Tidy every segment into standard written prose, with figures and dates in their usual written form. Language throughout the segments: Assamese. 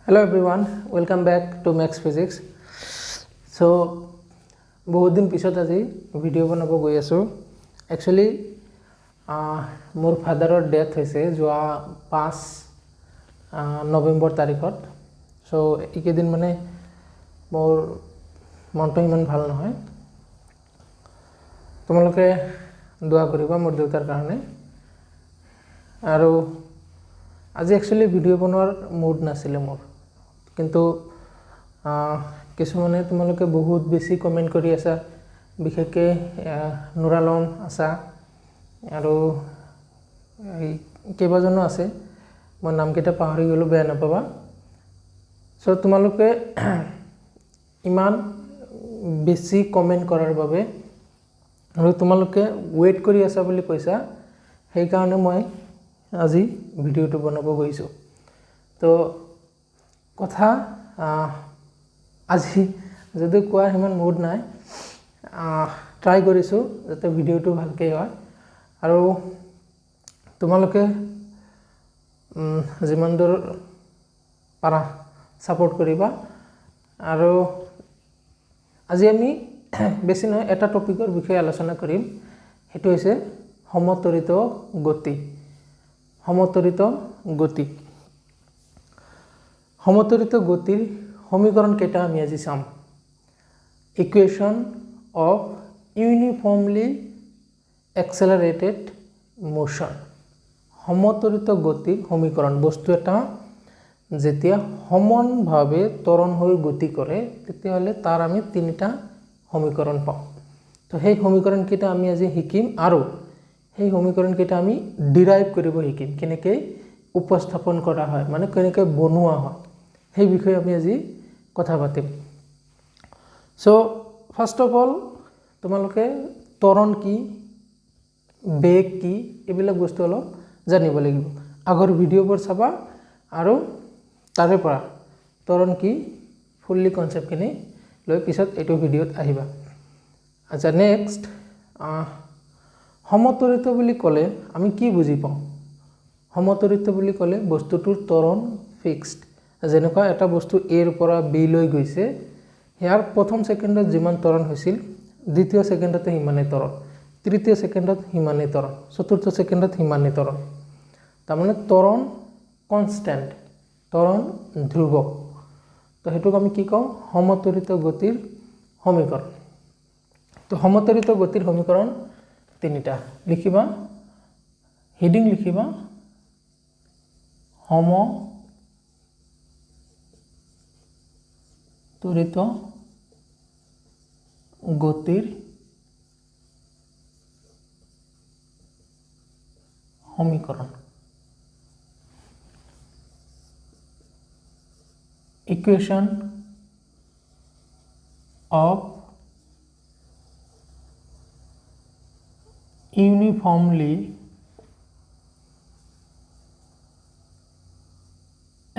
Hello everyone, welcome back to Max Physics. So बहुत दिन पिছত আজি ভিডিও বনাব গৈ আছো একচুয়ালি মোৰ ফাদাৰৰ ডেথ হৈছে যোৱা 5 নৱেম্বৰ তাৰিখত সো একেদিন মানে মোৰ মনটো ইমান ভাল নহয় তোমালোকে দোৱা কৰিবা মোৰ দেউতাৰ কাৰণে আৰু আজি একচুয়ালি ভিডিও বনোৱাৰ মুড নাছিলে মোৰ কিন্তু কিছুমানে তোমালোকে বহুত বেছি কমেন্ট কৰি আছা বিশেষকৈ নুৰালম আছা আৰু কেইবাজনো আছে মই নামকেইটা পাহৰি গলো বেয়া নাপাবা সো তোমালোকে ইমান বেছি কমেন্ট কৰাৰ বাবে আৰু তোমালোকে ওয়েট কৰি আছা বুলি কৈছা সেই কাৰণে মই আজি ভিডিওটো বনাব গৈছো তো কথা আজি যদি কোৱা হিমান মুড নাই ট্ৰাই কৰিছো যাতে ভিডিওটো ভালকে হয় আৰু তোমালোকে যিমান দূৰ পাৰা সাপোৰ্ট কৰিবা আৰু আজি আমি বেছি নহয় এটা টপিকৰ বিষয়ে আলোচনা কৰিম হেতু হৈছে সমতৰিত গতি সমতৰিত গতিৰ সমীকৰণ কেইটা আমি আজি চাম ইকুয়েশন অফ ইউনিফৰ্মলি এক্সেলাৰেটেড মোশন সমতৰিত গতিৰ সমীকৰণ বস্তু এটা যেতিয়া সমানভাৱে ত্বৰণ হৈ গতি কৰে তেতিয়াহলে তাৰ আমি তিনিটা সমীকৰণ পাওঁ তো সেই সমীকৰণ কেইটা আমি আজি শিকিম আৰু সেই সমীকৰণ কেইটা আমি ডিৰাইভ কৰিব শিকিম কেনেকৈ উপস্থাপন কৰা হয় মানে কেনেকৈ বনোৱা হয় সেই বিষয়ে আমি আজি কথা পাতিম সো ফাৰ্স্ট অফ অল তোমালোকে ত্বৰণ কি বেগ কি এবিলাক বস্তু অলপ জানিব লাগিব আগৰ ভিডিওবোৰ চাবা আৰু তাৰে পৰা ত্বৰণ কি ফুললি কনসেপ্টখিনি লৈ পিছত এটো ভিডিওত আহিবা আচ্ছা নেক্সট সমতৰিত বুলি ক'লে আমি কি বুজি পাওঁ সমতৰিত বুলি ক'লে বস্তুটোৰ ত্বৰণ ফিক্সড যেনেকুৱা এটা বস্তু এৰ পৰা বি লৈ গৈছে ইয়াৰ প্ৰথম সেকেন্ডত যিমান ত্বৰণ হৈছিল দ্বিতীয় সেকেন্ডতে হিমানে ত্বৰণ তৃতীয় সেকেন্ডত হিমানে ত্বৰণ চতুৰ্থ সেকেন্ডত হিমানে ত্বৰণ তাৰমানে ত্বৰণ কনস্ট্যান্ট ত্বৰণ ধ্ৰুব তো হেতুক আমি কি কওঁ সমতৰিত গতিৰ সমীকৰণ তো সমতৰিত গতিৰ সমীকৰণ তিনিটা লিখিবা হেডিং লিখিবা সমতৰিত গতিৰ সমীকৰণ equation of uniformly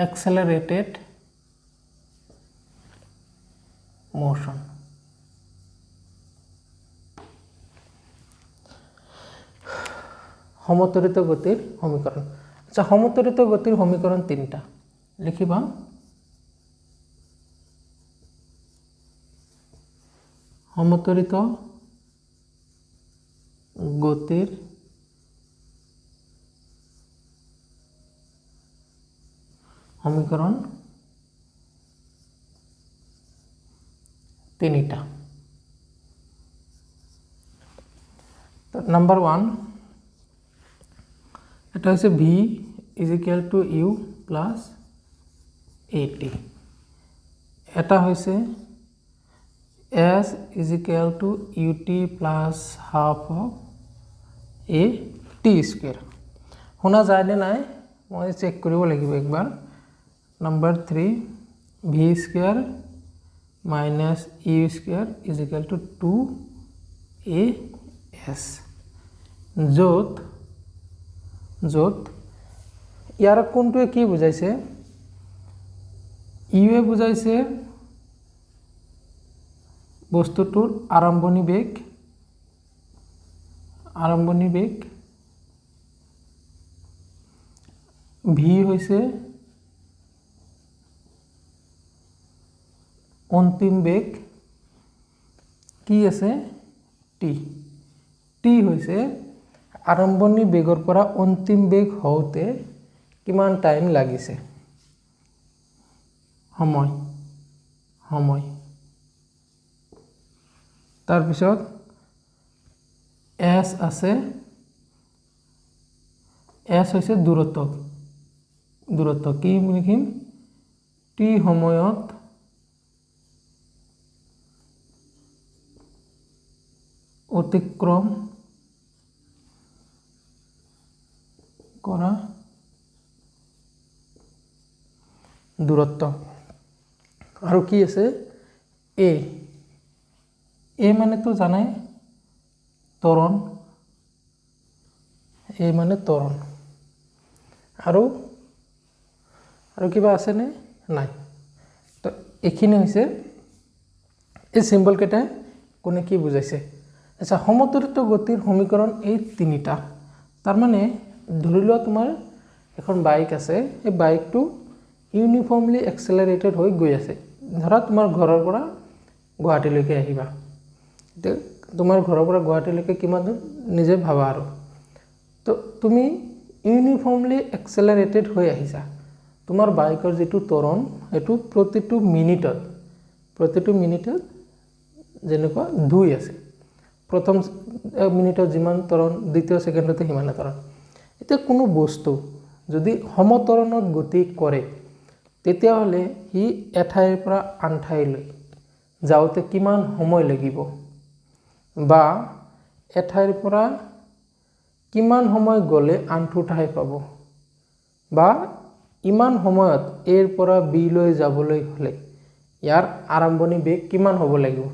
accelerated motion সমতৰিত গতিৰ সমীকৰণ আচ্ছা সমতৰিত গতিৰ সমীকৰণ তিনিটা লিখিবা সমতৰিত গতিৰ সমীকৰণ তিনিটা তো নাম্বার 1 এটা হৈছে v = u + at এটা হৈছে s = ut + half of a t square শুনা যায় নে নাই মই চেক কৰিব লাগিব একবাৰ number 3 v square minus u square = 2as য'ত ইয়াৰ কোনটোৱে কি বুজাইছে ইউ এ বুজাইছে বস্তুটোৰ আৰম্ভণি বেগ ভি হৈছে অন্তিম বেগ কি আছে টি টি হৈছে আৰম্ভণি বেগৰ পৰা অন্তিম বেগ হওঁতে কিমান টাইম লাগিছে সময় তাৰপিছত এছ আছে এছ হৈছে দূৰত্ব কি লিখিম টি সময়ত অতিক্ৰম কৰা দূৰত্ব আৰু কি আছে এ মানেতো জানাই ত্বৰণ এ মানে ত্বৰণ আৰু কিবা আছে নে নাই তো এইখিনি হৈছে এই সিম্বল কেইটা কোনে কি বুজাইছে আচ্ছা সমত্বৰিত গতিৰ সমীকৰণ এই তিনিটা তাৰ মানে ধৰি লোৱা তোমাৰ এখন বাইক আছে এই বাইকটো ইউনিফৰ্মলি এক্সেলাৰেটেড হৈ গৈ আছে ধৰা তোমাৰ ঘৰৰ পৰা গুৱাহাটীলৈকে আহিবা তোমাৰ ঘৰৰ পৰা গুৱাহাটীলৈকে কিমান দূৰ নিজে ভাবা আৰু তো তুমি ইউনিফৰ্মলি এক্সেলাৰেটেড হৈ আহিছা তোমাৰ বাইকৰ যেটো ত্বৰণ এটো প্ৰতিটো মিনিটত যেনেকুৱা 2 আছে প্ৰথম মিনিটত যিমান ত্বৰণ দ্বিতীয় সেকেন্ডতে সিমান ত্বৰণ এটা কোনো বস্তু যদি সমত্বৰণত গতি কৰে তেতিয়া হলে হি এঠাইৰ পৰা আন ঠাইলৈ যাওঁতে কিমান সময় লাগিব বা এঠাইৰ পৰা কিমান সময় গলে আনটো ঠাই পাব বা ইমান সময়ত এৰ পৰা বি লৈ যাবলৈ হলে ইয়াৰ আৰম্ভণি বেগ কিমান হ'ব লাগিব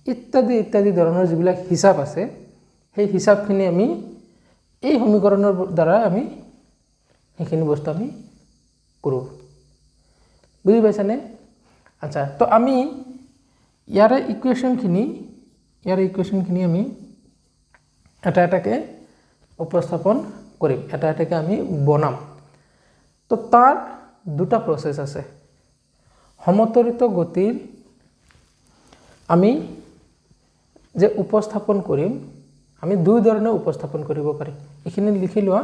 ইত্যাদি ধৰণৰ যিবিলাক হিসাব আছে সেই হিসাবখিনি আমি এই সমীকৰণৰ দ্বাৰা আমি এইখিনি বস্তু আমি কৰোঁ বুজি পাইছানে আচ্ছা তো আমি ইয়াৰে ইকুৱেশ্যনখিনি আমি এটা এটাকে উপস্থাপন কৰিম এটা এটাকে আমি বনাম তো তাৰ দুটা প্ৰসেস আছে সমত্বৰিত গতিৰ আমি যে উপস্থাপন কৰিম আমি দুই ধৰণে উপস্থাপন কৰিব পাৰিম এইখিনি লিখি লোৱা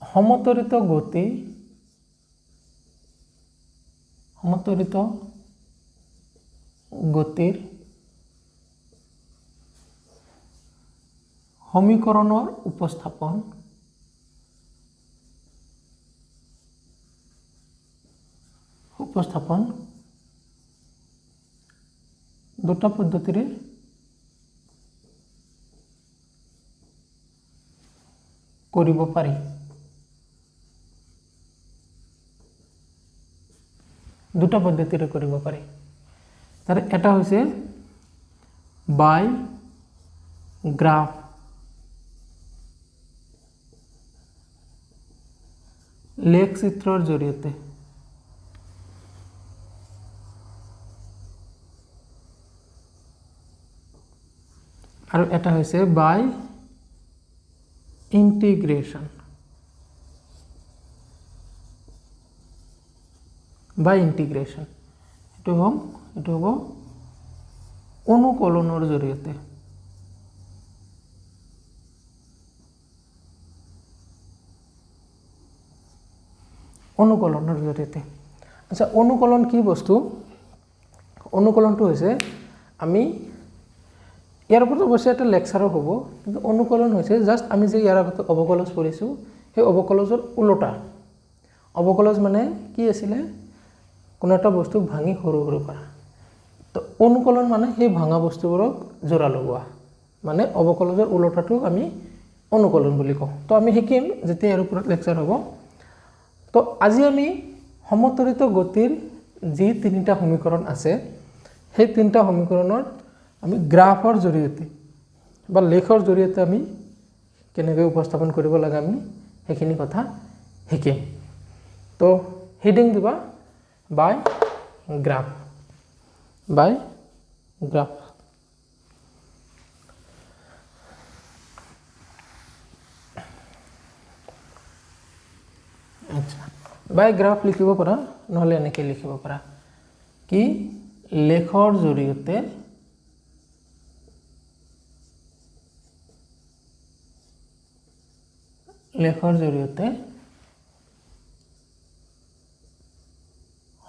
সমত্বৰিত গতিৰ সমীকৰণৰ উপস্থাপন দুটা পদ্ধতিৰে কৰিব পাৰি দুটা পদ্ধতিৰে কৰিব পাৰি তাৰ এটা হৈছে বাই গ্ৰাফ লেখ চিত্ৰৰ জৰিয়তে আৰু এটা হৈছে বাই ইন্টিগ্ৰেশন এটো হ'ব অনুকলনৰ জৰিয়তে আচ্ছা অনুকলন কি বস্তু অনুকলনটো হৈছে আমি ইয়াৰ ওপৰত অৱশ্যে এটা লেকচাৰো হ'ব কিন্তু অনুকলন হৈছে জাস্ট আমি যে ইয়াৰ আগতে অবকলজ কৰিছো সেই অবকলজৰ উল্টা অবকলজ মানে কি আছিল কোনো এটা বস্তু ভাঙি সৰু কৰা তো অনুকলন মানে সেই ভাঙা বস্তুবোৰক জোৰা লগোৱা মানে অবকলজৰ উল্টাটো আমি অনুকলন বুলি কওঁ তো আমি শিকিম যেতিয়া ইয়াৰ ওপৰত লেকচাৰ হ'ব তো আজি আমি সমত্বৰিত গতিৰ যি তিনিটা সমীকৰণ আছে সেই তিনিটা সমীকৰণৰ আমি গ্ৰাফৰ জৰিয়তে বা লেখৰ জৰিয়তে আমি কেনেকৈ উপস্থাপন কৰিব লাগে আমি সেইখিনি কথা শিকিম তো হেডিং দিবা বাই গ্ৰাফ বাই গ্ৰাফ আচ্ছা বাই গ্ৰাফ লিখিব পাৰা নহলে এনেকৈ লিখিব পাৰা কি লেখৰ জৰিয়তে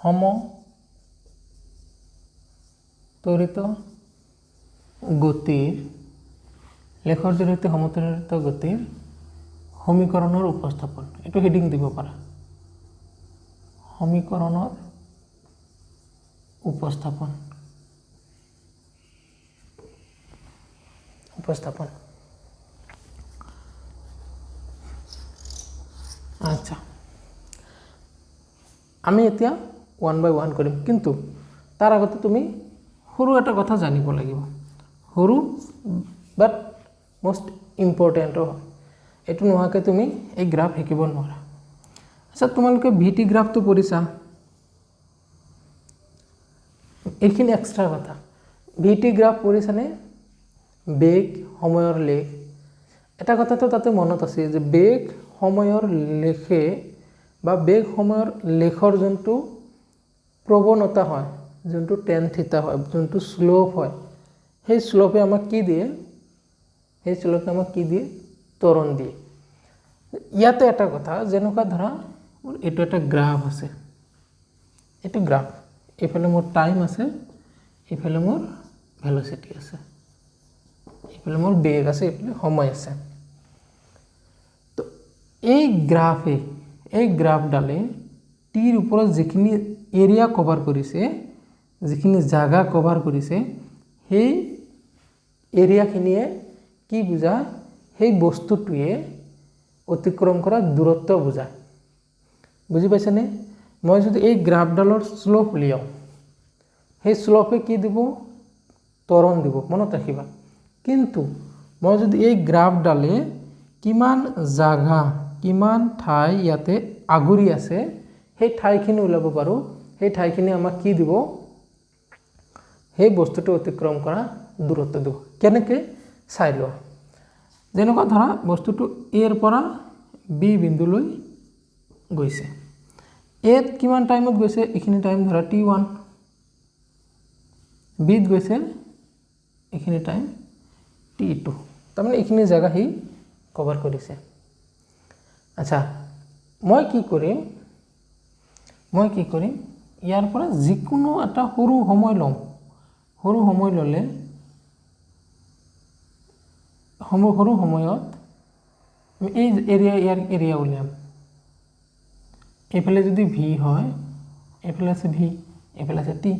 সমতৰিত গতিৰ সমীকৰণৰ উপস্থাপন এটো হেডিং দিব পাৰা সমীকৰণৰ উপস্থাপন আচ্ছা আমি এতিয়া 1 বাই 1 কৰিম কিন্তু তাৰ আগতে তুমি সৰু এটা কথা জানিব লাগিব সৰু বাট মোস্ট ইম্পৰ্টেন্ট এটো নোহাকে তুমি এই গ্ৰাফ শিকিব নোৱাৰা আচ্ছা তোমালোকে ভিটি গ্ৰাফটো পঢ়িছা এইখিনি এক্সট্ৰা কথা ভিটি গ্ৰাফ পঢ়িছানে বেগ সময়ৰ লেখ এটা কথাটো তাতে মনত আছে যে বেগ সময়ৰ লেখে বা বেগ সময়ৰ লেখৰ যোনটো প্ৰৱণতা হয় যোনটো tan থিটা হয় যোনটো স্লোপ হয় সেই স্লোপে আমাক কি দিয়ে ত্বৰণ দিয়ে ইয়াতে এটা কথা যেনেকুৱা ধৰা এটো এটা গ্ৰাফ আছে এটো গ্ৰাফ এফালে মোৰ টাইম আছে এফালে মোৰ ভেলোসিটি আছে এফালে মোৰ বেগ আছে এফালে সময় আছে তো এই গ্ৰাফডালে টিৰ ওপৰত যিখিনি এৰিয়া কভাৰ কৰিছে যিখিনি জায়গা কভাৰ কৰিছে সেই এৰিয়াখিনিয়ে কি বুজায় সেই বস্তুটোৱে অতিক্ৰম কৰা দূৰত্ব বুজায় বুজি পাইছানে মই যদি এই গ্ৰাফডালৰ স্লোপ লিয়াও সেই স্লোপে কি দিব ত্বৰণ দিব মনত ৰাখিবা কিন্তু মই যদি এই গ্ৰাফডালে কিমান জায়গা কিমান ঠাই ইয়াতে আগুৰি আছে সেই ঠাইখিনি উলাব পাৰো সেই ঠাইখিনি আমাক কি দিব সেই বস্তুটো অতিক্ৰম কৰা দূৰত্ব দিব কেনেকৈ চাই লোৱা যেনেকুৱা ধৰা বস্তুটো এৰ পৰা বি বিন্দুলৈ গৈছে এত কিমান টাইমত গৈছে এখিনি টাইম ধৰা t1 বিত গৈছে এখিনি টাইম t2 তাৰমানে এখিনি জায়গা হি কভাৰ কৰিছে আচ্ছা মই কি কৰিম ইয়াৰ পৰা যিকোনো এটা সৰু সময় লম সৰু সময় ললে সৰু সময়ত এই এৰিয়া উলিয়াম এফালে যদি ভি হয় এফালে আছে ভি এফালে আছে টি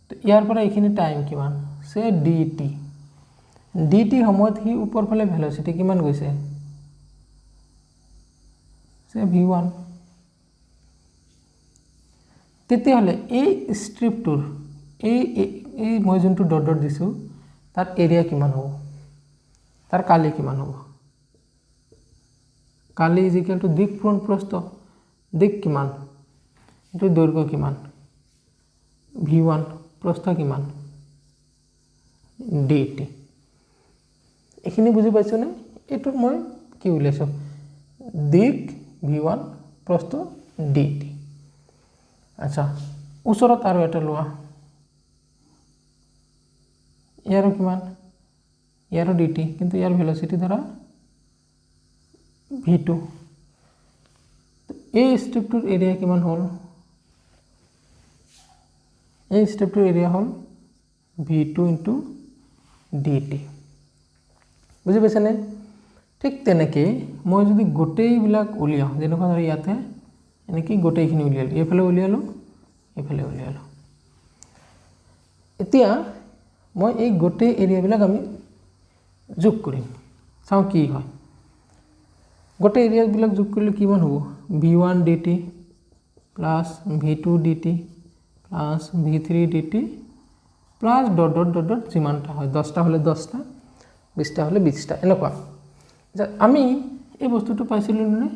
তো ইয়াৰ পৰা এখিনি টাইম কিমান সে dt সময়ত হি উপৰ ফালে ভেলোসিটি কিমান গৈছে সে v1 তেতিয়া হলে এই স্ট্ৰিপটোৰ এই মই যোনটো ডট দিছো তাৰ এৰিয়া কিমান হ'ব তাৰ কালি কিমান হ'ব কালি ইকুয়াল টু দিক প্ৰস্থ দিক কিমান এটো দৈৰ্ঘ্য কিমান v1 প্ৰস্থ কিমান dt এখিনি বুজি পাইছনে এটো মই কি উলাইছো দিক v1 প্ৰস্থ dt আচ্ছা ওচৰত আৰু এটা লোৱা ইয়াৰো কিমান ইয়াৰো dt কিন্তু ইয়াৰ ভেলোসিটি ধৰা v2 এই স্ট্ৰিপটোৰ এৰিয়া কিমান হ'ল এই স্ট্ৰিপটোৰ এৰিয়া হ'ল v2 * dt বুজি পাইছানে ঠিক তেনেকৈ মই যদি গোটেই বিলাক উলিয়াও যেনেকুৱা ধৰা ইয়াতে এনেকি গোটেইখিনি উলিয়ালো এফালে উলিয়ালো এতিয়া মই এই গোটেই এৰিয়া বিলাক আমি যোগ কৰিম চাও কি হয় গোটেই এৰিয়া বিলাক যোগ কৰিলে কিমান হ'ব v1 dt plus v2 dt plus v3 dt plus dot যিমানটা হয় 10টা হলে 10টা 20টা হলে 20টা এনেকুৱা যে আমি এই বস্তুটো পাইছিলো নে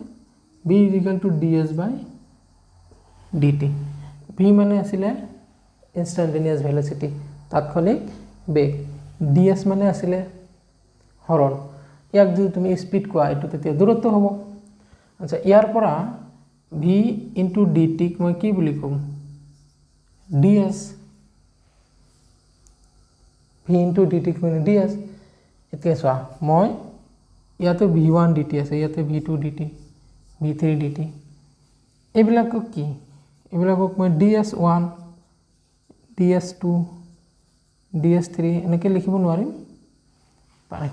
b = ds/dt v মানে আছিল ইনষ্টেণ্টেনিয়াছ ভেলচিটি তাৎক্ষণিক বেগ ds মানে আছিলে হৰণ ইয়াক যদি তুমি স্পীড কোৱা এটো তেতিয়া দূৰত্ব হ'ব আচ্ছা ইয়াৰ পৰা v * dt ক মই কি বুলি কম ds v * dt ক মানে ds এতিয়া চোৱা মই ইয়াতে v1 dt আছে ইয়াতে v2 dt v3 dt এইবিলাকক কি এইবিলাকক মই ds1 ds2 ds3 এনেকৈ লিখিব নোৱাৰিম পাৰে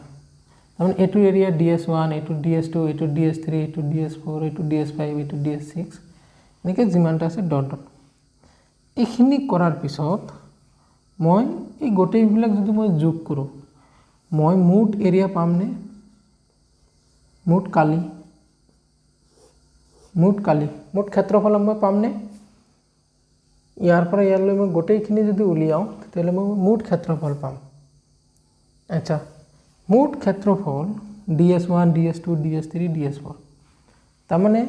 তাৰমানে এইটো এৰিয়া ds1 এইটো ds2 এইটো ds3 এইটো ds4 এইটো ds5 এইটো ds6 এনেকৈ যিমানটা আছে ডট ডট এইখিনি কৰাৰ পিছত মই এই গোটেইবিলাক যদি মই যোগ কৰোঁ মই মুঠ এৰিয়া পামনে মুঠ কালি মুঠ ক্ষেত্ৰফল মই পামনে ইয়াৰ পৰা ইয়ালৈ মই গোটেইখিনি যদি উলিয়াও তেতিয়াহ'লে মই মুঠ ক্ষেত্ৰফল পাম আচ্ছা মুঠ ক্ষেত্ৰফল ds1 ds2 ds3 ds4 তাৰমানে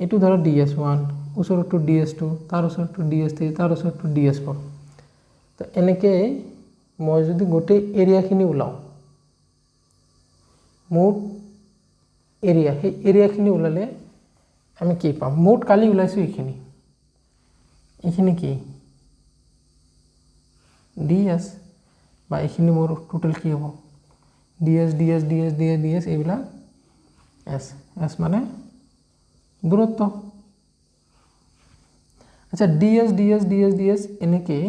এইটো ধৰা ds1 ওচৰটো ds2 তাৰ ওচৰটো ds3 তাৰ ওচৰটো ds4 তো এনেকৈ মই যদি গোটেই এৰিয়াখিনি ওলাওঁ মুঠ এৰিয়া সেই এৰিয়াখিনি ওলালে আমি কি পাম মুঠ কালি ওলাইছোঁ এইখিনি কি ds বা এইখিনি মোৰ টোটাল কি হ'ব ds ds ds ds ds এইবিলাক s s মানে দূৰত্ব আচ্ছা ds ds ds ds এনেকৈ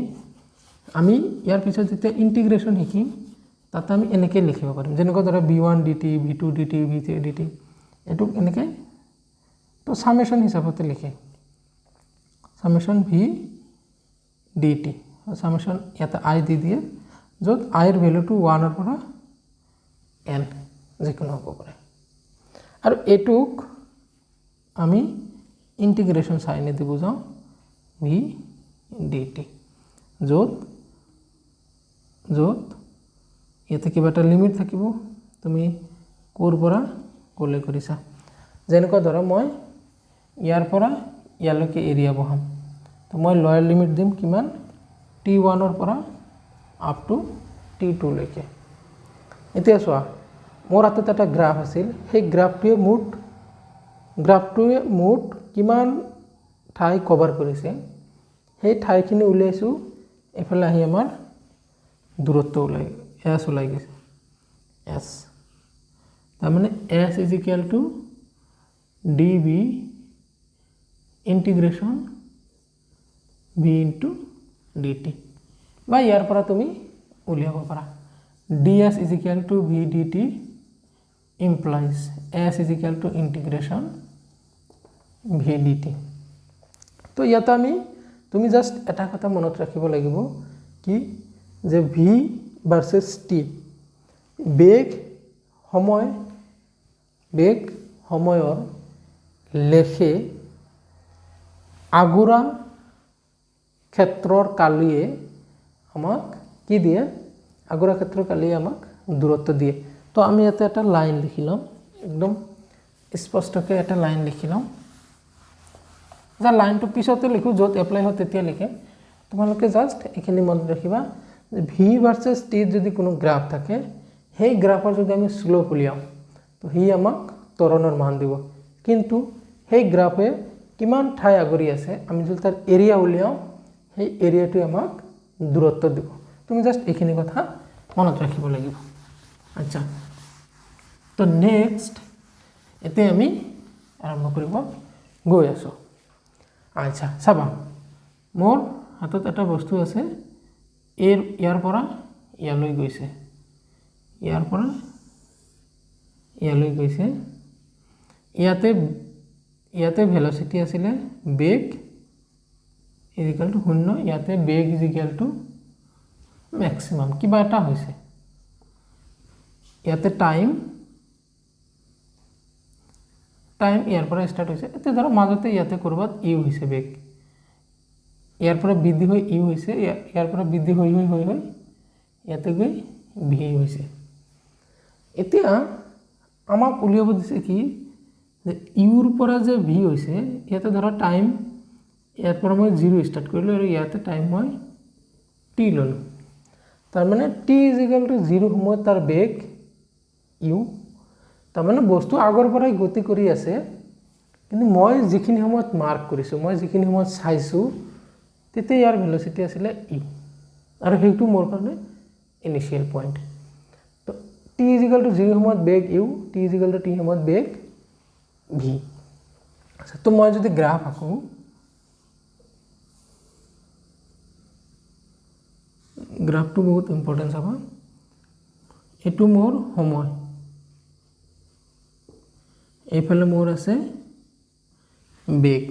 আমি ইয়াৰ পিছত যেতিয়া ইন্টিগ্ৰেশন শিকিম তাতে আমি এনেকৈ লিখিব পাৰিম যেনেকৈ ধৰা v1 dt v2 dt v3 dt এটো এনেকৈ তো সামেশন হিচাপতে লিখে সামেশন v dt সামেশন এটা i দি দিয়ে য'ত i এর ভ্যালুটো 1 এর পৰা n যিকোনো হ'ব পাৰে আৰু এটুক আমি ইন্টিগ্রেশন সাইনে দি বুজাও v dt য'ত ইয়াতে কিবা এটা লিমিট থাকিব তুমি কোৰ পৰা কলে কৰিছা যেনেকৈ ধৰা মই ইয়াৰ পৰা ইয়ালৈকে এৰিয়া বহাম তো মই লয়াৰ লিমিট দিম কিমান t1 ৰ পৰা আপ টু t2 লৈকে এতিয়া চোৱা মোৰ হাতত এটা গ্ৰাফ আছিল সেই গ্ৰাফটোৱে মুঠ কিমান ঠাই কভাৰ কৰিছে সেই ঠাইখিনি উলিয়াইছো এফালে আহি আমাৰ দূৰত্ব ওলাই s ওলাই গৈছে s তাৰমানে s = dv ইন্টিগ্ৰেশন v into dt বা ইয়াৰ পৰা তুমি উলিয়াব পাৰা ds = v dt implies s = integration v dt তো ইয়াত আমি তুমি জাস্ট এটা কথা মনত ৰাখিব লাগিব কি যে v ভাৰ্সেস t বেগ সময়ৰ লেখে আগুৰা ক্ষেত্ৰৰ কালিয়ে আমাক কি দিয়ে আগুৰা ক্ষেত্ৰৰ কালিয়ে আমাক দূৰত্ব দিয়ে তো আমি ইয়াতে এটা লাইন লিখিলাম একদম স্পষ্টকৈ এটা লাইন লিখিলাম যা লাইনটো পিছতে লিখো য'ত এপ্লাই হয় তেতিয়া লিখে তোমালোকে জাস্ট এখিনি মনত ৰাখিবা যে v ভাৰ্সেস t যদি কোনো গ্ৰাফ থাকে সেই গ্ৰাফৰ যদি আমি স্লোপ উলিয়াও তো হি আমাক ত্বৰণৰ মান দিব কিন্তু সেই গ্ৰাফে কিমান ঠাই আগৰি আছে আমি যদি তাৰ এৰিয়া উলিয়াও সেই এৰিয়াটো আমাক দূৰত্ব দিব তুমি জাস্ট এখিনি কথা মনত ৰাখিব লাগিব আচ্ছা তো নেক্সট এতে আমি আৰম্ভ কৰিব গৈ আছো আচ্ছা চাবা মোৰ হাতত এটা বস্তু আছে ইয়াৰ পৰা ইয়ালৈ গৈছে ইয়াৰ পৰা ইয়ালৈ গৈছে ইয়াতে ভেলোসিটি আছিলে বেগ ইকুয়াল টু 0 ইয়াতে বেগ ইকুয়াল টু ম্যাক্সিমাম কিবা এটা হৈছে ইয়াতে টাইম ইয়াৰ পৰা স্টাৰ্ট হৈছে এতে ধৰা মাজতে ইয়াতে কৰবাত ইউ হৈছে বেগ ইয়াৰ পৰা বৃদ্ধি হৈ ইউ হৈছে ইয়াৰ পৰা বৃদ্ধি হৈ ইয়াতে গৈ ভি হৈছে এতিয়া আমাক উলিয়াব দিছে কি যে ইউৰ পৰা যে ভি হৈছে ইয়াতে ধৰা টাইম ইয়াৰ পৰা মই 0 ষ্টাৰ্ট কৰিলোঁ আৰু ইয়াতে টাইম মই t ল'লোঁ। তাৰমানে t = 0 সময়ত তাৰ বেগ u। তাৰমানে বস্তু আগৰ পৰাই গতি কৰি আছে, কিন্তু মই যিখিনি সময়ত মাৰ্ক কৰিছোঁ, মই যিখিনি সময়ত চাইছোঁ, তেতিয়া ইয়াৰ ভেল'চিটি আছিলে u, আৰু সেইটো মোৰ কাৰণে ইনিচিয়েল পইণ্ট। তো t = 0 সময়ত বেগ u, t = t সময়ত বেগ v। আচ্ছা, তো মই যদি গ্ৰাফ আঁকো, গ্ৰাফটো বহুত ইম্পৰ্টেণ্ট চাবা। এইটো মোৰ সময়, এইফালে মোৰ আছে বেগ।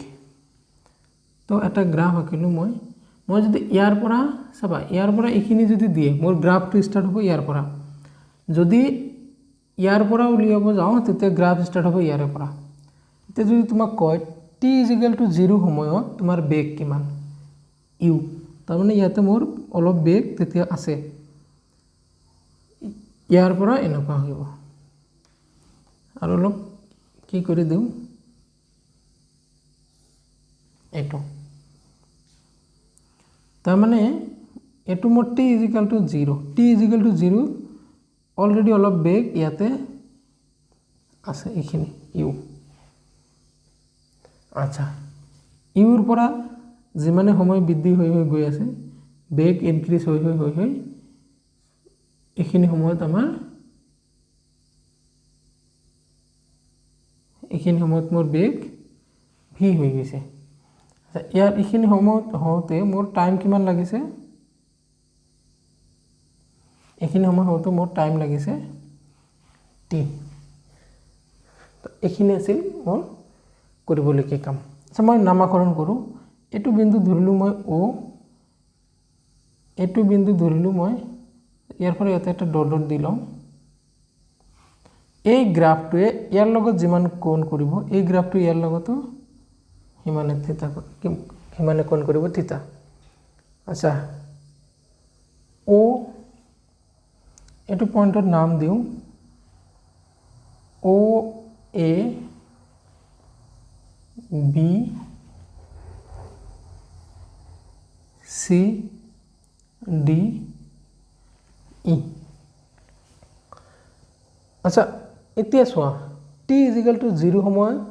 তো এটা গ্ৰাফ আঁকিলোঁ মই যদি ইয়াৰ পৰা চাবা, ইয়াৰ পৰা এইখিনি যদি দিয়ে, মোৰ গ্ৰাফটো ষ্টাৰ্ট হ'ব ইয়াৰ পৰা। যদি ইয়াৰ পৰা উলিয়াব যাওঁ, তেতিয়া গ্ৰাফ ষ্টাৰ্ট হ'ব ইয়াৰে পৰা। এতিয়া যদি তোমাক কয় t = 0 সময়ত তোমাৰ বেগ কিমান, u, তাৰমানে ইয়াতে মোৰ অলপ বেগ তেতিয়া আছে, ইয়াৰ পৰা এনেকুৱা হ'ব। আৰু অলপ কি কৰি দিওঁ, এইটো তাৰমানে এইটো মোৰ t = 0, t = 0 অলৰেডি অলপ বেগ ইয়াতে আছে, এইখিনি u। আচ্ছা, ইউৰ পৰা যিমানে সময় বৃদ্ধি হৈ হৈ গৈ আছে, বেগ ইনক্ৰিজ হৈ হৈ হৈ হৈ এইখিনি সময়ত আমাৰ এইখিনি সময়ত মোৰ বেগ v হৈ গৈছে। আচ্ছা, ইয়াৰ এইখিনি সময়ত হওঁতে মোৰ টাইম কিমান লাগিছে, এইখিনি সময় হওঁতে মোৰ টাইম লাগিছে t। এইখিনি আছিল মোৰ কৰিবলগীয়া কাম। আচ্ছা, মই নামাকৰণ কৰোঁ। এইটো বিন্দু ধৰিলোঁ মই o, এইটো বিন্দু ধৰিলোঁ মই, ইয়াৰ পৰা ইয়াতে এটা ডট ডট দি লওঁ। এই গ্ৰাফটোৱে ইয়াৰ লগত যিমান কোণ কৰিব, এই গ্ৰাফটো ইয়াৰ লগতো সিমানে কোণ কৰিব থিতা। আচ্ছা, o, এইটো পইণ্টত নাম দিওঁ o a b c d e। আচ্ছা, এতিয়া চোৱা, t = 0 সময়ত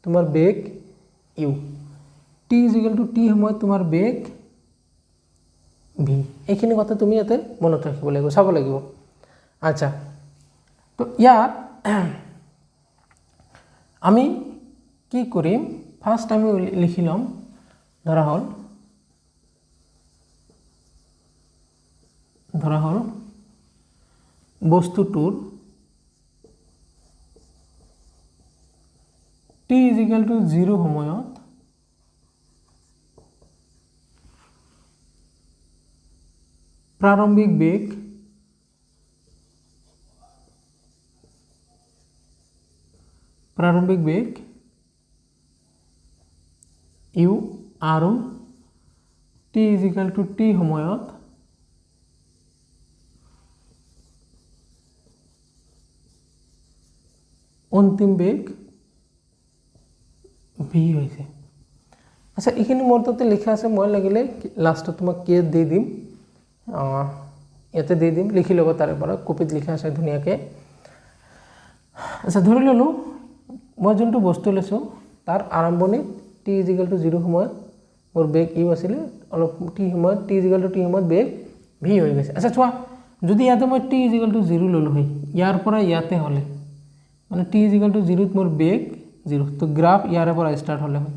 তোমাৰ বেগ u, t = t সময়ত তোমাৰ বেগ v। এইখিনি কথা তুমি ইয়াতে মনত ৰাখিব লাগিব, চাব লাগিব। আচ্ছা, তো ইয়াত আমি কি কৰিম, ফাৰ্ষ্ট আমি লিখি ল'ম, ধৰা হ'ল বস্তুটোৰ t = 0 সময়ত প্ৰাৰম্ভিক বেগ u, আৰু t = t সময়ত অন্তিম বেগ v হৈছে। আচ্ছা, এইখিনি মোৰ তাতে লিখা আছে, মই লাগিলে লাষ্টত তোমাক কে দি দিম, ইয়াতে দি দিম, লিখি ল'ব তাৰে পৰা, কপিত লিখা আছে ধুনীয়াকৈ। আচ্ছা, ধৰি ল'লোঁ মই যোনটো বস্তু লৈছোঁ তাৰ আৰম্ভণিত t = 0 সময়ত মোৰ বেগ u আছিলে, অলপ t = t সময়ত বেগ v হৈ গৈছে। আচ্ছা, চোৱা, যদি ইয়াতে মই t = 0 ল'লোঁ হয়, ইয়াৰ পৰা ইয়াতে হ'লে, মানে t = 0ত মোৰ বেগ 0, তো গ্ৰাফ ইয়াৰে পৰা ষ্টাৰ্ট হ'লে হয়,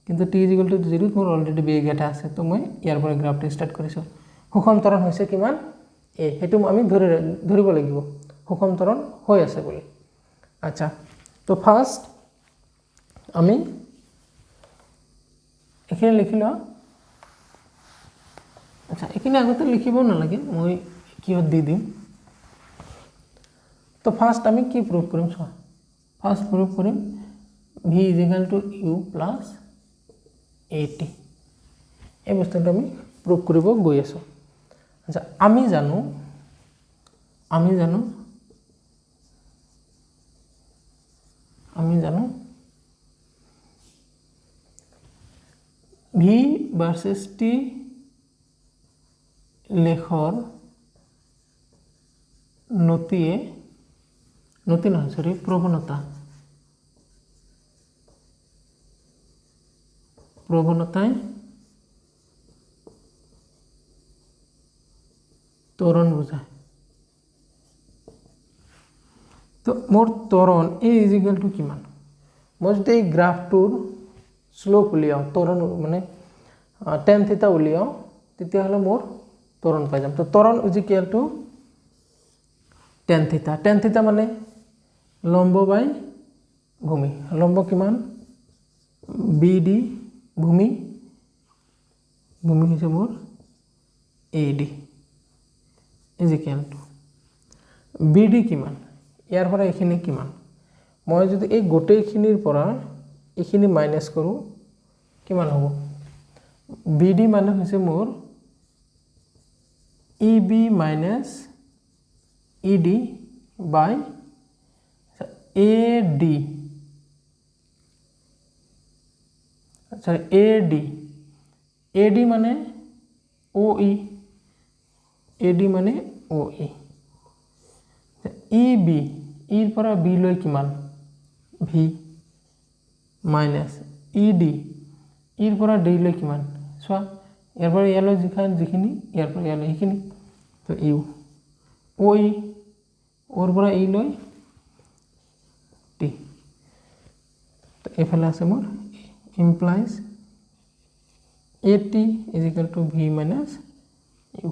কিন্তু t = 0ত মোৰ অলৰেডি বেগ এটা আছে, তো মই ইয়াৰ পৰা গ্ৰাফটো ষ্টাৰ্ট কৰিছোঁ। সুষম ত্বৰণ হৈছে কিমান, a, সেইটো আমি ধৰিব লাগিব সুষম ত্বৰণ হৈ আছে বুলি। আচ্ছা, তো ফাৰ্ষ্ট আমি এইখিনি লিখি লোৱা। আচ্ছা, এইখিনি আগতে লিখিব নালাগে, মই কিহত দি দিম। তো ফাৰ্ষ্ট আমি কি প্ৰুভ কৰিম চোৱা, ফাৰ্ষ্ট প্ৰুভ কৰিম v = u + at। এই বস্তুটো আমি প্ৰুভ কৰিব গৈ আছোঁ। আচ্ছা, আমি জানো ভি ভাৰ্চেছ টি লেখৰ নতি নহয় সৰি প্ৰৱণতাই ত্বৰণ বুজায়। তো মোৰ ত্বৰণ এ ইজ ইকুৱেল টু কিমান? মই যদি এই গ্ৰাফটোৰ শ্লোপ উলিয়াওঁ, ত্বৰণ মানে টেন থিটা উলিয়াওঁ, তেতিয়াহ'লে মোৰ ত্বৰণ পাই যাম। তো ত্বৰণ is equal to tan theta. Tan theta মানে লম্ব বাই ভূমি। লম্ব কিমান? বি ডি, ভূমি হৈছে মোৰ A D is equal to B D কিমান? ইয়াৰ পৰা এইখিনি কিমান? মই যদি এই গোটেইখিনিৰ পৰা এইখিনি মাইনাছ কৰোঁ, কিমান হ'ব? বি ডি মানে হৈছে মোৰ E B minus E D by A D, আচ্ছা এ ডি মানে অ ই, এ ডি মানে অ ই। ই বি, ইৰ পৰা বি লৈ কিমান? ভি মাইনাছ ই ডি, ইৰ পৰা ডি লৈ কিমান? চোৱা, ইয়াৰ পৰা ইয়ালৈ যিখিনি, ইয়াৰ পৰা ইয়ালৈ সেইখিনি। তো ইউ অ ই, অ'ৰ পৰা ই লৈ টি। তো এইফালে আছে মোৰ implies a t is equal to v minus u.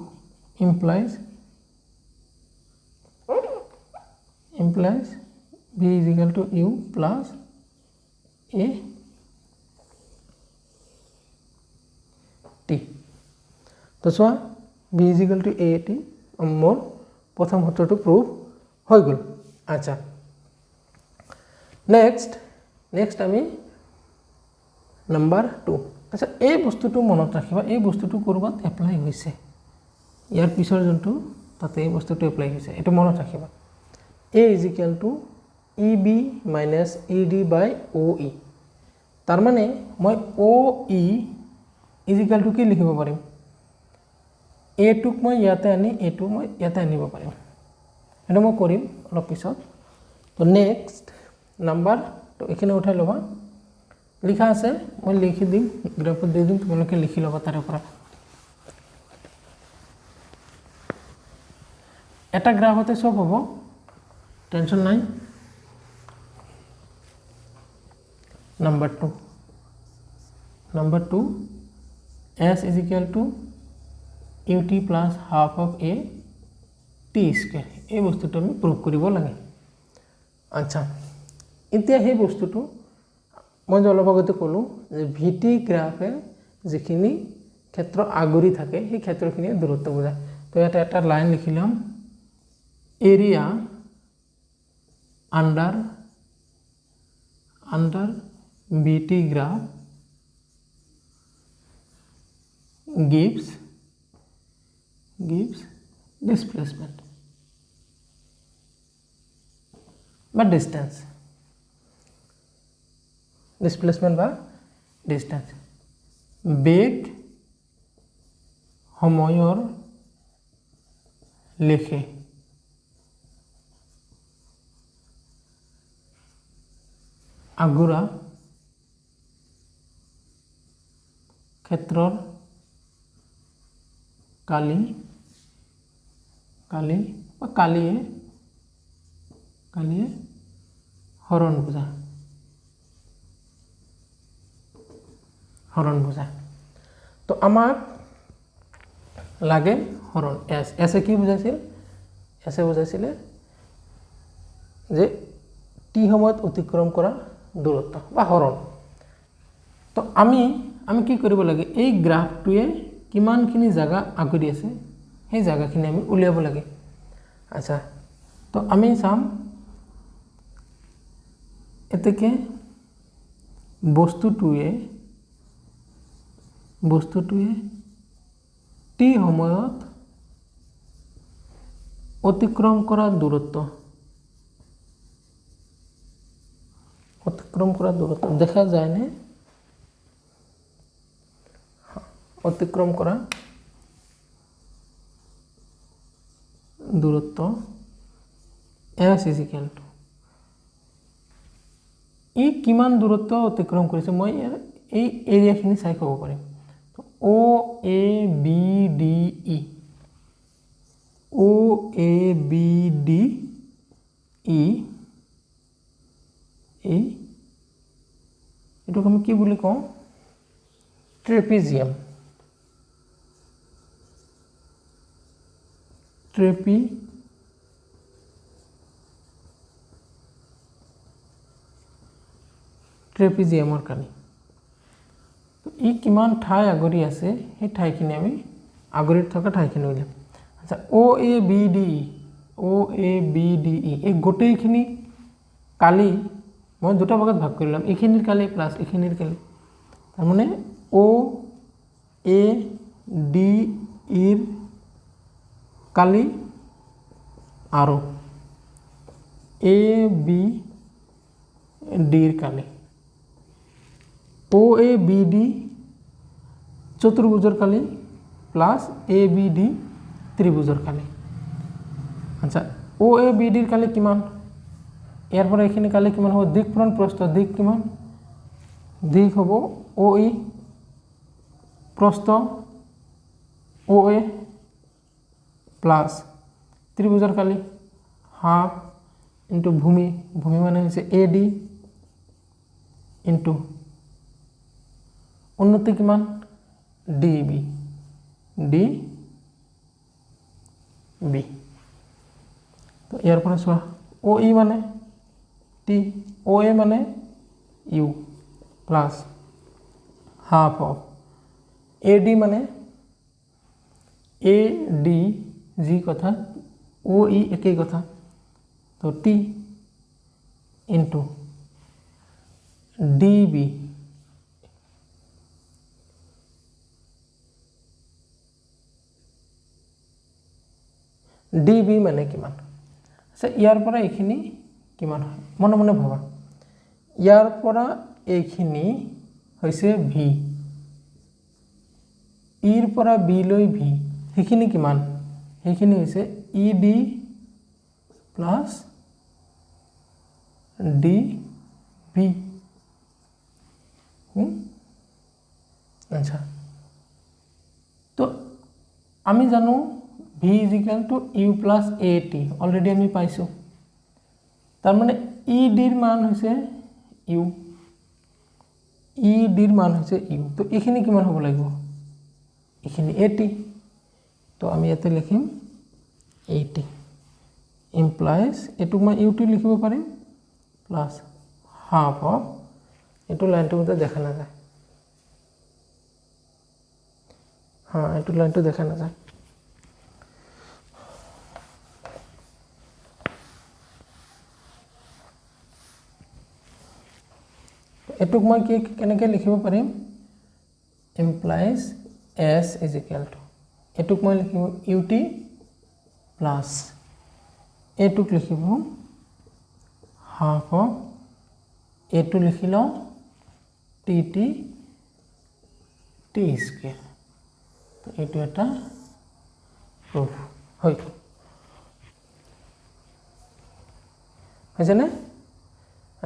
implies v is equal to u plus a t। তো চোৱা v is equal to a t মোৰ প্ৰথম সূত্ৰটো প্ৰুভ হৈ গ'ল। আচ্ছা, নেক্সট আমি নাম্বাৰ 2। আচ্ছা, এই বস্তুটো মনত ৰাখিবা, এই বস্তুটো ক'ৰবাত এপ্লাই হৈছে, ইয়াৰ পিছৰ যোনটো তাতে এই বস্তুটো এপ্লাই হৈছে, এইটো মনত ৰাখিবা। A is equal to E B minus E D by O' E. তাৰমানে মই O' E is equal to কি লিখিব পাৰিম? এটোক মই ইয়াতে আনি এইটো মই ইয়াতে আনিব পাৰিম। সেইটো মই কৰিম অলপ পিছত। তো নেক্সট নাম্বাৰ, তো এইখিনি উঠাই ল'বা, লিখা আছে, মই লিখি দিম, গ্ৰাফত দি দিম, তোমালোকে লিখি ল'বা তাৰে পৰা। এটা গ্ৰাফতে চব হ'ব, টেনশ্যন নাই। Number two s is equal to u t plus half of a t square. এই বস্তুটো আমি প্ৰুভ কৰিব লাগে। আচ্ছা, এতিয়া সেই বস্তুটো মই যে অলপ আগতে ক'লোঁ যে ভি টি গ্ৰাফে যিখিনি ক্ষেত্ৰ আগুৰি থাকে সেই ক্ষেত্ৰখিনিয়ে দূৰত্ব বুজায়। তো ইয়াতে এটা লাইন লিখি ল'ম, area under V T graph gives displacement বা distance, displacement বা distance। বেগ সময়ৰ লেখে আগুৰা ক্ষেত্ৰৰ কালিয়ে হৰণ বুজায়। তো আমাক লাগে হৰণ। এছে কি বুজাইছিল? এছে বুজাইছিলে যে টি সময়ত অতিক্ৰম কৰা দূৰত্ব বা হৰণ। তো আমি কি কৰিব লাগে? এই গ্ৰাফটোৱে কিমানখিনি জাগা আগুৰি আছে সেই জাগাখিনি আমি উলিয়াব লাগে। আচ্ছা, তো আমি চাম এতেকে বস্তুটোৱে টি সময়ত অতিক্ৰম কৰা দূৰত্ব দেখা যায়নে? অতিক্ৰম কৰা দূৰত্ব S ইজ ইকুয়াল টু ই কিমান দূৰত্ব অতিক্ৰম কৰিছে মই এই এৰিয়াখিনি চাই ক'ব পাৰিম তো O A B D E O A B D E এই এটুক আমি কি বুলি কওঁ ট্ৰেপিজিয়াম ট্ৰেপিজিয়ামৰ কালি ই কিমান ঠাই আগৰি আছে সেই ঠাইখিনি আমি আগৰিত থকা ঠাইখিনি উলিয়াম আচ্ছা O A B D E এই গোটেইখিনি কালি মই দুটা ভাগত ভাগ কৰিলাম এইখিনিৰ কালি প্লাস এইখিনিৰ কালি তাৰ মানে O A D এৰ কালি আৰু A B D এৰ কালি O A B D চতুৰ্ভুজৰ কালি প্লাস A B D ত্ৰিভুজৰ কালি আচ্ছা O A B D এৰ কালি কিমান ইয়াৰ পৰা এইখিনি কালি কিমান হ'ব দিক পূৰণ প্ৰস্থ দিক কিমান দিক হ'ব OE প্ৰস্থ OA প্লাস ত্ৰিভুজৰ কালি হাফ ইনটু ভূমি মানে হৈছে AD ইনটু উন্নতি কিমান DB তো ইয়াৰ পৰা চোৱা OE মানে T OA মানে U plus half of AD মানে AD जी কথা OE একেই কথা তো T ইনটু DB DB মানে কিমান আচ্ছা ইয়াৰ পৰা এইখিনি কিমান হয় মনে মনে ভাবা ইয়াৰ পৰা এইখিনি হৈছে V ইৰ পৰা B লৈ V সেইখিনি কিমান সেইখিনি হৈছে ED প্লাস DB আচ্ছা তো আমি জানো V is equal to U plus AT already আমি পাইছো তার মানে ED এর মান হইছে U ED এর মান হইছে U তো এখানে কিমান হ'ব লাগিব এখানে AT তো আমি এতে লিখিম 80 implies এটুক মই UT লিখিব পাৰিম প্লাস হাফ অফ এটু লাইনটো মতে দেখা না যায় হ্যাঁ এটু লাইনটো দেখা না যায় এটুক মই কি কেনেকৈ লিখিব পাৰিম implies S is equal to এটুক মই লিখিব UT প্লাস এটুক লিখিব হাফ অফ এটু লিখিল TT T স্কয়ার তো এটু এটা প্রুফ হইল হয়েছে না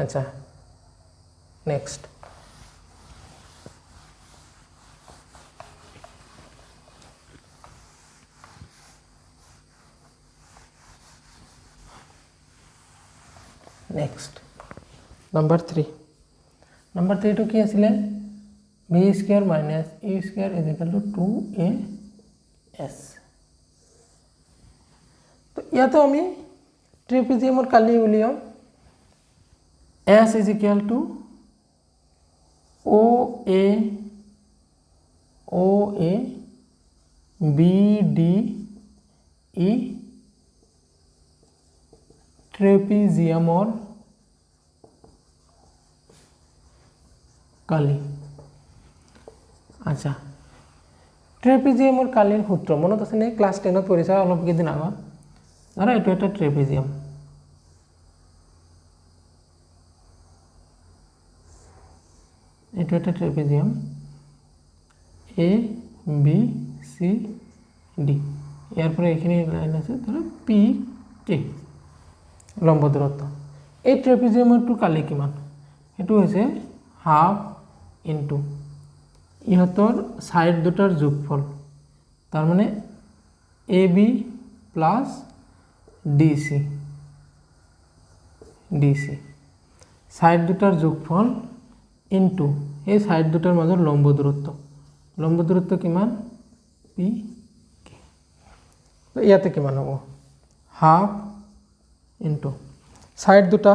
আচ্ছা নেক্সট नेक्स्ट नंबर 3 तो কি আছিল b square minus e square is equal to 2as তো ইয়াতো আমি ট্ৰেপিজিয়ামৰ কালি উলিয়াম s is equal to OA BDE ট্ৰেপিজিয়ামৰ কালি আচ্ছা ট্ৰেপিজিয়ামৰ কালিৰ সূত্ৰ মনত আছে নে ক্লাস 10 ত পঢ়িছা অলপ কেদিন আগত ধৰা এটো এটা ট্ৰেপিজিয়াম এটো এটা trapezium A B C D ইয়াৰ পৰা এইখিনি লাইন আছে ধৰা পি কে লম্ব দূৰত্ব এই ট্ৰেপিজিয়ামটো কালি কিমান সেইটো হৈছে হাফ ইনটু ইহঁতৰ সাইড দুটাৰ যোগফল তাৰ মানে A B plus D C side দুটাৰ যোগফল ইনটু এই সাইড দুটাৰ মাজৰ লম্ব দূৰত্ব কিমান পি কে তো ইয়াতে কিমান হ'ব হাফ ইনটু সাইড দুটা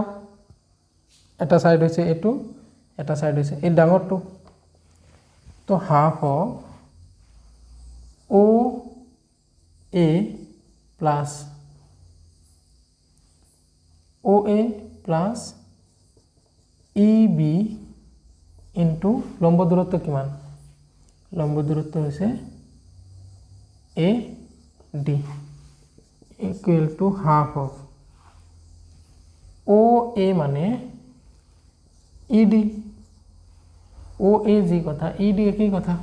এটা সাইড হৈছে এটো এটা সাইড হৈছে এই ডাঙৰটো তো half of O A plus O A plus E B into লম্ব দূৰত্ব কিমান লম্ব দূৰত্ব হৈছে A D equal to half of O A মানে ই ডি ও এ যি কথা ই ডি একই কথা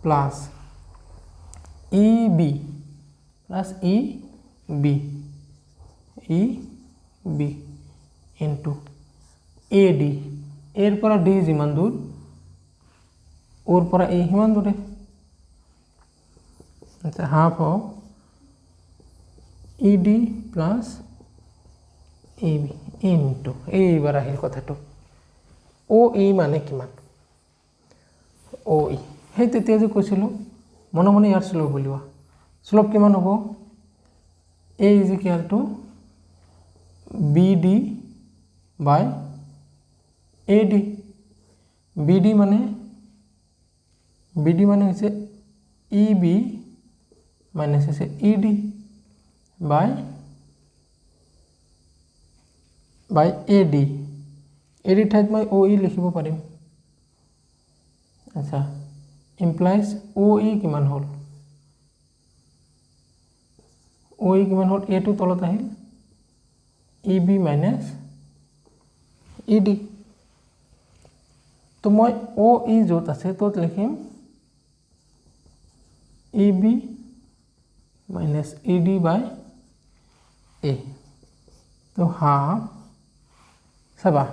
plus E B plus E B into A D এর পৰা ডি যিমান দূৰ ওৰ পৰা এ সিমান দূৰে আচ্ছা half of E D plus A B into এইবাৰ আহিল কথাটো ও ই মানে কিমান ও ই সেই তেতিয়া যে কৈছিলোঁ মনে মনে ইয়াৰ শ্লোপ উলিওৱা শ্লোপ কিমান হ'ব A is equal to B D by A D B D মানে হৈছে ই বি মাইনাস হৈছে ই ডি বাই এ ডি ঠাইত মই ও ই লিখিব পাৰিম আচ্ছা ইমপ্লাইজ ও ই কিমান হ'ল এটো তলত আহিল ই বি মাইনাস ই ডি তো মই ও ই য'ত আছে ত'ত লিখিম E B minus E D by A তো হাফ চাবা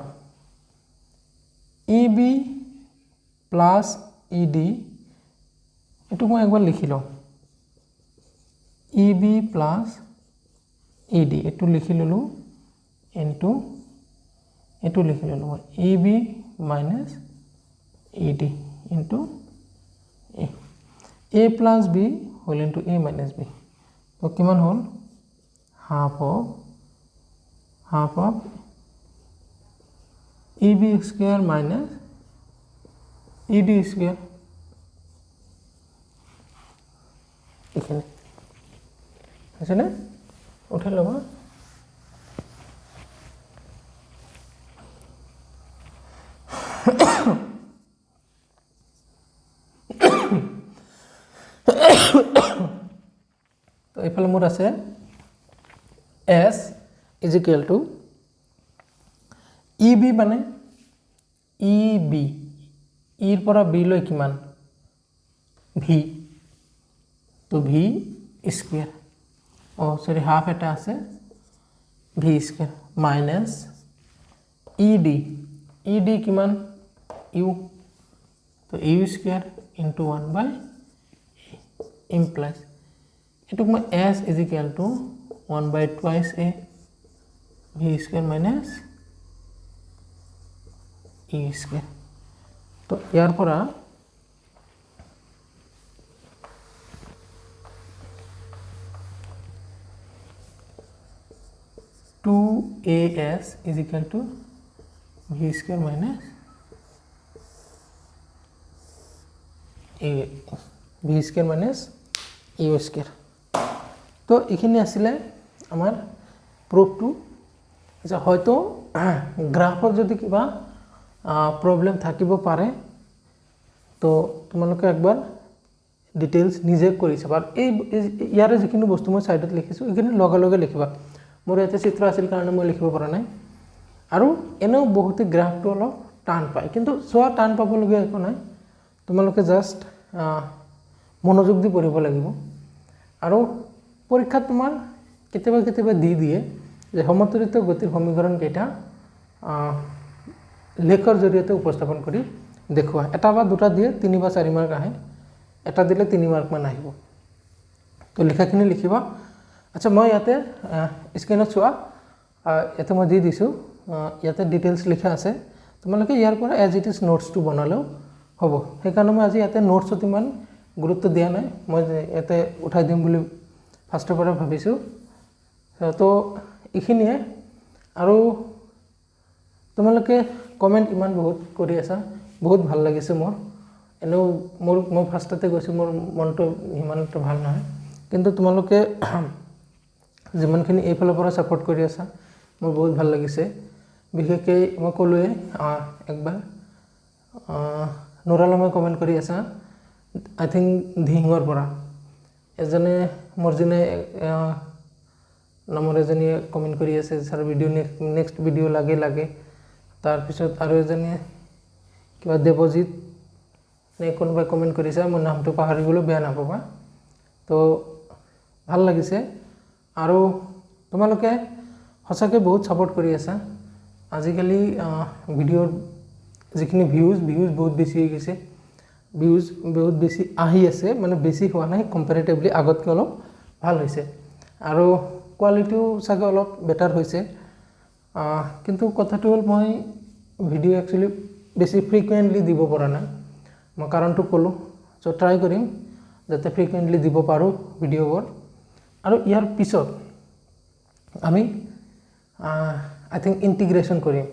E B plus E D এটুক মই একবাৰ লিখি লওঁ E B plus E D এটু লিখি ললো ইনটু এটু লিখি ললো মই E B minus E D into A plus B whole into A minus B তো কিমান হ'ল half of E B square minus E D square এখানে আছে না উঠাই ল'বা তো এইফালে মোৰ আছে s is equal to E B মানে ই বি ইৰ পৰা বি লৈ কিমান ভি তো ভি স্কয়াৰ সরি হাফ এটা আছে ভি স্কয়ার মাইনাস ই ডি কিমান ইউ তো u square into 1 by implies এটুক মই s is equal to 1 by twice a v square minus e square তো ইয়াৰ পৰা two a s is equal to v square minus a v square minus a square तो এইখিনি আসলে আমার প্রুফটো আচ্ছা হয়তো গ্রাফত যদি কিবা প্রবলেম থাকিব পারে তো তোমালোকে একবার ডিটেইলস নিজে কৰি চাবা এই ইয়াৰে যিখিনি বস্তু মই সাইডত লিখিছো এইখিনি লগে লগে লিখিবা মোৰ ইয়াতে চিত্ৰ আছিল কাৰণে মই লিখিব পৰা নাই আৰু এনেও বহুত গ্ৰাফটো অলপ টান পায় কিন্তু সোৱা টান পাবলগীয়া একো নাই তোমালোকে জাস্ট মনোযোগ দি পঢ়িব লাগিব আৰু পৰীক্ষাত তোমাৰ কেতিয়াবা দি দিয়ে যে সমতুলিত গতিৰ সমীকৰণ কেইটা লেখৰ জৰিয়তে উপস্থাপন কৰি দেখুৱা এটা বা দুটা দিয়ে 3 বা 4 মাৰ্ক আহে এটা দিলে 3 মাৰ্ক মান আহিব তো লিখাখিনি লিখিবা আচ্ছা মই ইয়াতে স্ক্ৰিনত চোৱা ইয়াতে মই দি দিছো ইয়াতে ডিটেইলছ লিখা আছে তোমালোকে ইয়াৰ পৰা এজ ইট ইজ নোটছটো বনালেও হ'ব সেইকাৰণে মই আজি ইয়াতে নোটছত ইমান গুৰুত্ব দিয়া নাই মই ইয়াতে উঠাই দিম বুলি ফাৰ্ষ্টৰ পৰা ভাবিছো তো এইখিনিয়ে আৰু তোমালোকে কমেন্ট ইমান বহুত কৰি আছা বহুত ভাল লাগিছে মোৰ এনেও মই ফাৰ্ষ্টতে কৈছো মোৰ মনটো ইমানটো ভাল নহয় কিন্তু তোমালোকে যিমানখিনি এইফালৰ পৰা সাপোৰ্ট কৰি আছা মোৰ বহুত ভাল লাগিছে বিশেষকৈ মই কলোৱে একবাৰ নুৰালামে কমেন্ট কৰি আছা আই থিংক ধিঙৰ পৰা এজনে মৰজিনে নামৰ এজনীয়ে কমেন্ট কৰি আছে স্যাৰ ভিডিও নেক্সট ভিডিও লাগে তাৰ পিছত আৰু এজনে কিবা দেৱজিত নে কোনোবাই কমেন্ট কৰিছে মোৰ নামটো পাহৰি গলো বেয়া নাপাবা তো ভাল লাগিছে আৰু তোমালোকে হসাকে বহুত সাপোৰ্ট কৰি আছা আজিকালি ভিডিওৰ যিখিনি ভিউজ বহুত বেছি হৈ গৈছে ভিউজ বহুত বেছি আহি আছে মানে বেছি হোৱা নাই কম্পাৰেটিভলি আগতকৈ অলপ ভাল হৈছে আৰু কোৱালিটিও চাগে অলপ বেটাৰ হৈছে কিন্তু কথাটো হ'ল মই ভিডিও একচুয়ালি বেছি ফ্ৰিকুৱেন্টলি দিব পৰা নাই মই কাৰণটো ক'লো সো ট্ৰাই কৰিম যাতে ফ্ৰিকুৱেন্টলি দিব পাৰো ভিডিওবোৰ আৰু ইয়াৰ পিছত আমি আই থিংক ইন্টিগ্ৰেশন কৰিম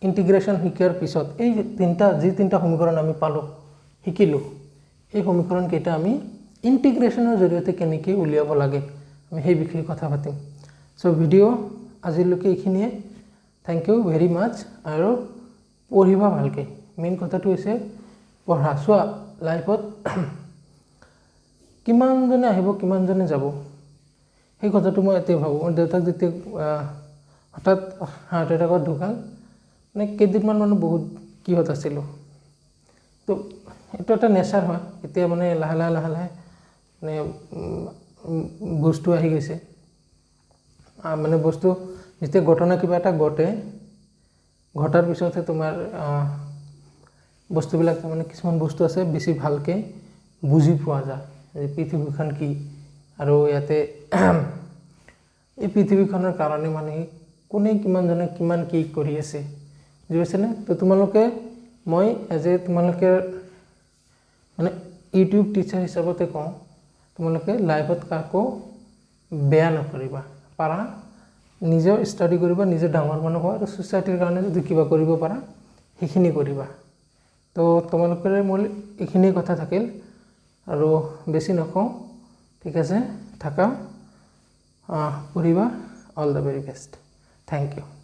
ইন্টিগ্ৰেশন শিকাৰ পিছত এই তিনটা সমীকৰণ আমি পালো শিকিলো এই সমীকৰণ কেইটা আমি ইন্টিগ্ৰেশনৰ জৰিয়তে কেনেকৈ উলিয়াব লাগে আমি সেই বিষয়ে কথা পাতিম সো ভিডিও আজিলৈকে এইখিনিয়ে থ্যাংক ইউ ভেৰি মাচ আৰু পঢ়িবা ভালকে মেইন কথাটো হৈছে পঢ়া চোৱা লাইফত কিমান জনে আহিব কিমান জনে যাব এই কথাটো মই এতে ভাবো দেউতাক যেতিয়া হঠাৎ হাৰ্ট এটাকত ঢুকাল মানে কেইদিনমান মানে বহুত কিহত আছিল তো এটা এটা নেচাৰ হয় এতিয়া মানে লাহে লাহে মানে বস্তু আহি গৈছে মানে বস্তু যেতিয়া ঘটনা কিবা এটা ঘটাৰ পিছতহে তোমাৰ বস্তুবিলাক মানে কিছুমান বস্তু আছে বেছি ভালকে বুজি পোৱা যায় যে পৃথিৱীখন কি আৰু ইয়াতে এই পৃথিৱীখনৰ কাৰণে মানে কোনে কিমান জনে কিমান কি কৰি আছে বুজিছেনে তো তোমালোকে মই এজে তোমালোকে মানে ইউটিউব টিচাৰ হিচাপতে কওঁ তোমালোকে লাইভত কাকো বেয়া নকৰিবা পাৰা নিজে ষ্টাডি কৰিবা নিজে ডাঙৰ মানুহ হোৱা আৰু সোসাইটিৰ কাৰণে যদি কিবা কৰিব পাৰা সেইখিনি কৰিবা তো তোমালোকৰ মোৰ এইখিনি কথা থাকিল আৰু বেছি নকওঁ ঠিক আছে থাকা পঢ়িবা all the very best thank U